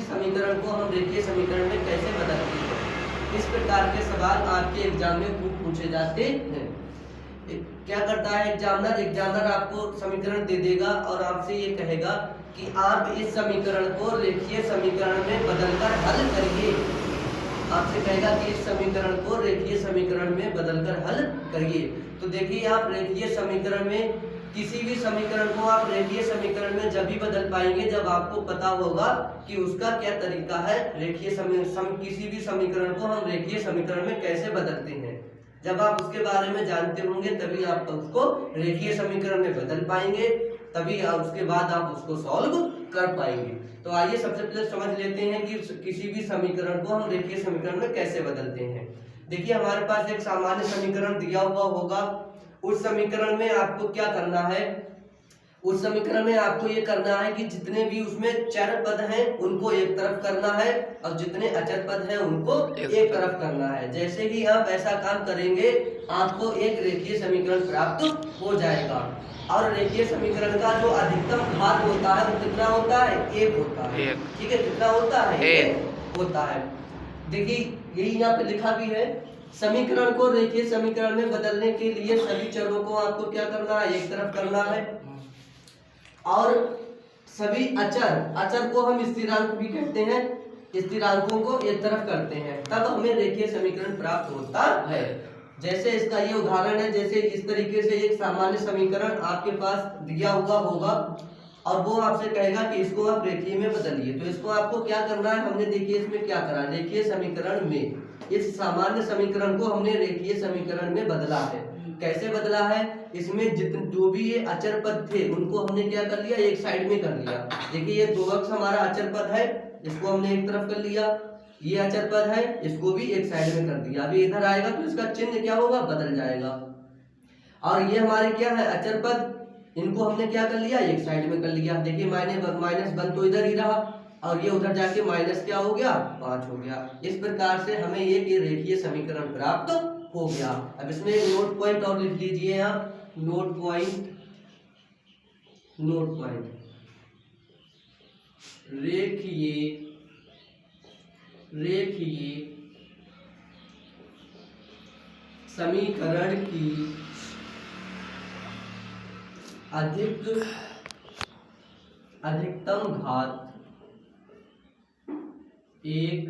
समीकरण को हम रेखीय समीकरण में कैसे बदलते हैं। इस प्रकार के सवाल आपके एग्जाम में खूब पूछे जाते हैं। क्या करता है एग्जामिनर आपको समीकरण दे देगा और आपसे ये कहेगा कि आप इस समीकरण को रेखीय समीकरण में बदलकर हल करिए। आपसे कहेगा कि इस समीकरण को रेखीय समीकरण में बदलकर हल करिए। तो देखिए, आप रेखीय समीकरण में किसी भी समीकरण को आप रेखीय समीकरण में जब भी बदल पाएंगे जब आपको पता होगा कि उसका क्या तरीका है। किसी भी समीकरण को हम रेखीय समीकरण में कैसे बदलते हैं, जब आप उसके बारे में जानते होंगे तभी आप उसको रेखीय समीकरण में बदल पाएंगे, तभी उसके बाद आप उसको सॉल्व कर पाएंगे। तो आइए सबसे पहले समझ लेते हैं कि किसी भी समीकरण को हम रेखीय समीकरण में कैसे बदलते हैं। देखिए, हमारे पास एक सामान्य समीकरण दिया हुआ होगा। उस समीकरण में आपको क्या करना है, उस समीकरण में आपको ये करना है कि जितने भी उसमें चर पद हैं उनको एक तरफ करना है और जितने अचर पद हैं उनको एक तरफ करना है। जैसे ही आप ऐसा काम करेंगे आपको एक रेखीय समीकरण प्राप्त हो जाएगा। और रेखीय समीकरण का जो अधिकतम घात होता है वो कितना होता है, एक होता है। ठीक है, कितना होता है, एक होता है। देखिए, यही यहाँ पे लिखा भी है, समीकरण को रेखीय समीकरण में बदलने के लिए सभी चरों को आपको क्या करना है, एक तरफ करना है। और सभी अचर को हम स्थिरांक भी कहते हैं, स्थिरांकों को एक तरफ करते हैं, तब हमें रेखीय समीकरण प्राप्त होता है। जैसे इसका ये उदाहरण है, जैसे इस तरीके से एक सामान्य समीकरण आपके पास दिया हुआ होगा और वो आपसे कहेगा कि इसको आप रेखीय में बदलिए। तो इसको आपको क्या करना है, हमने देखिए इसमें क्या करा, रेखीय समीकरण में इस सामान्य समीकरण को हमने रेखीय समीकरण में बदला है। कैसे बदला है, इसमें जितने जो भी ये अचर पद थे उनको हमने क्या कर लिया, एक साइड में कर लिया। देखिए, ये 2x हमारा अचर पद है, इसको हमने एक तरफ कर लिया। ये अचर पद है, इसको भी एक साइड में कर दिया। अभी इधर आएगा तो इसका चिन्ह क्या होगा, बदल जाएगा। और ये हमारे क्या है, अचर पद, इनको हमने क्या कर लिया, एक साइड में कर लिया। देखिए, -1 तो इधर ही रहा और ये उधर जाके माइनस क्या हो गया, 5 हो गया। इस प्रकार से हमें ये रेखीय समीकरण प्राप्त हो गया। अब इसमें एक नोट पॉइंट और लिख लीजिए आप, नोट पॉइंट रेखीय समीकरण की अधिकतम घात 1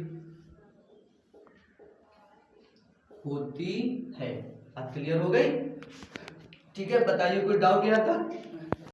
होती है। अब क्लियर हो गई? ठीक है, बताइए कोई डाउट यहाँ तक?